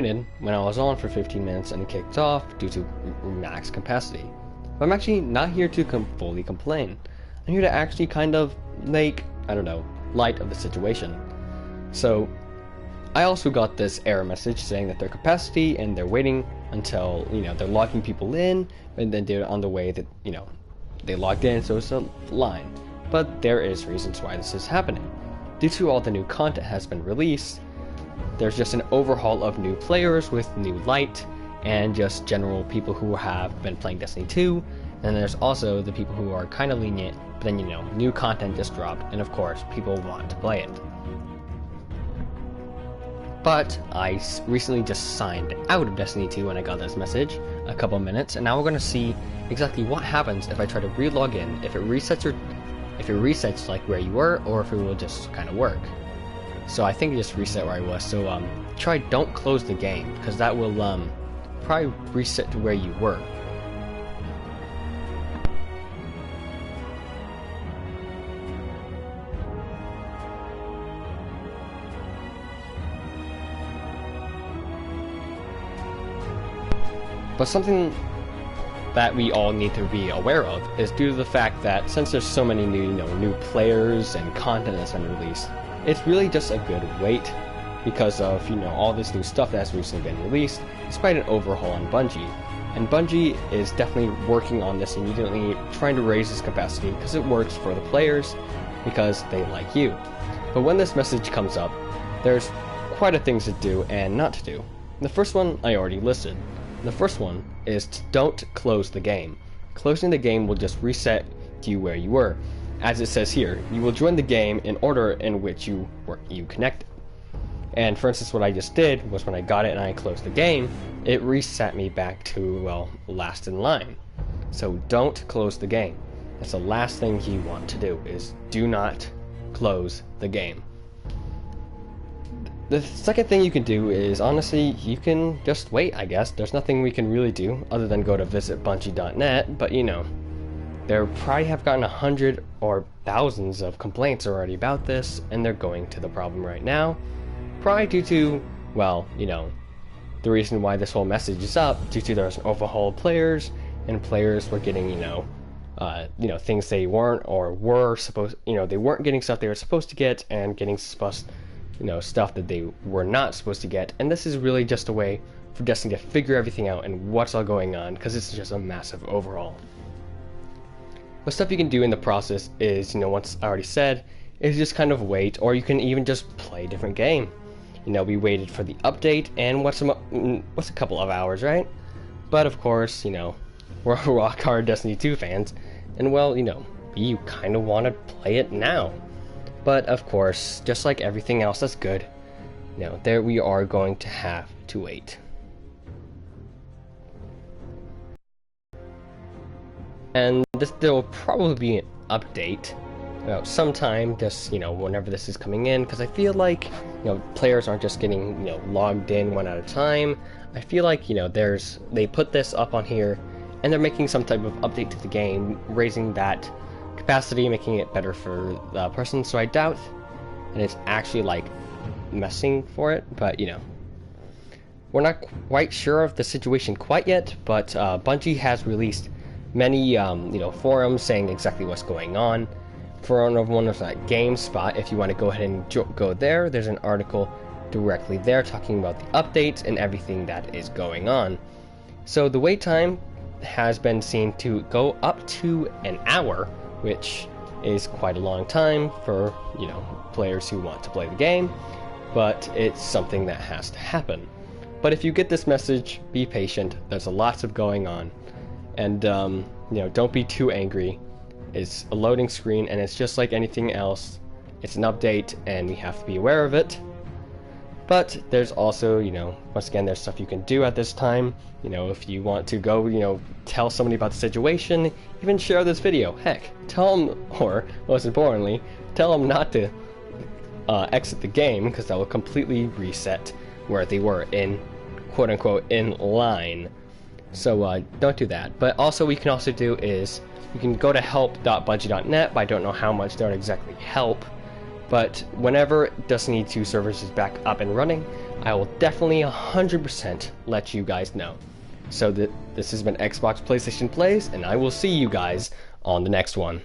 when I was on for 15 minutes and kicked off due to max capacity. But I'm actually not here to fully complain. I'm here to actually kind of make, I don't know, light of the situation. So, I also got this error message saying that their capacity and they're waiting until, they're logging people in, and then they're on the way that, they logged in, so it's a line. But there is reasons why this is happening. Due to all the new content has been released, there's just an overhaul of new players with new light, and just general people who have been playing Destiny 2, and there's also the people who are kind of lenient, but then new content just dropped, and of course, people want to play it. But I recently just signed out of Destiny 2 when I got this message, a couple minutes, and now we're going to see exactly what happens if I try to re-log in, if it resets like where you were, or if it will just kind of work. So I think it just reset where I was, so don't close the game, because that will probably reset to where you were. But something that we all need to be aware of is due to the fact that since there's so many new players and content that's been released, it's really just a good wait because of all this new stuff that's recently been released, despite an overhaul on Bungie. And Bungie is definitely working on this immediately, trying to raise its capacity because it works for the players, because they like you. But when this message comes up, there's quite a things to do and not to do. The first one I already listed. The first one is don't close the game. Closing the game will just reset you where you were. As it says here, you will join the game in order in which you connected. And for instance, what I just did was when I got it and I closed the game, it reset me back to, well, last in line. So don't close the game. That's the last thing you want to do, is do not close the game. The second thing you can do is, honestly, you can just wait, I guess. There's nothing we can really do other than go to visitbungie.net, but they probably have gotten 100 or thousands of complaints already about this, and they're going to the problem right now. Probably due to, well, the reason why this whole message is up, due to there's an overhaul of players, and players were getting, things they weren't or were supposed, they weren't getting stuff they were supposed to get, and getting stuff that they were not supposed to get. And this is really just a way for Destiny to figure everything out and what's all going on, because it's just a massive overhaul. What stuff you can do in the process is, once I already said, is just kind of wait, or you can even just play a different game. We waited for the update, and what's a couple of hours, right? But of course, we're rock-hard Destiny 2 fans, and well, you kind of want to play it now. But of course, just like everything else that's good, there we are going to have to wait. And there will probably be an update sometime, just whenever this is coming in, because I feel like players aren't just getting logged in one at a time. I feel like they put this up on here, and they're making some type of update to the game, raising that capacity, making it better for the person. So I doubt and it's actually like messing for it, but we're not quite sure of the situation quite yet. But Bungie has released many forums saying exactly what's going on. For one of that GameSpot, if you want to go ahead and go there, there's an article directly there talking about the updates and everything that is going on. So the wait time has been seen to go up to an hour, which is quite a long time for players who want to play the game, but it's something that has to happen. But if you get this message, be patient. There's lots of going on, and don't be too angry. It's a loading screen, and it's just like anything else. It's an update, and we have to be aware of it. But there's also, once again, there's stuff you can do at this time. If you want to go, tell somebody about the situation, even share this video. Heck, tell them, or most importantly, tell them not to exit the game, because that will completely reset where they were in, quote-unquote, in line. So don't do that. But also, what you can also do is, you can go to help.bungie.net, but I don't know how much that would exactly help. But whenever Destiny 2 servers is back up and running, I will definitely 100% let you guys know. So this has been Xbox PlayStation Plays, and I will see you guys on the next one.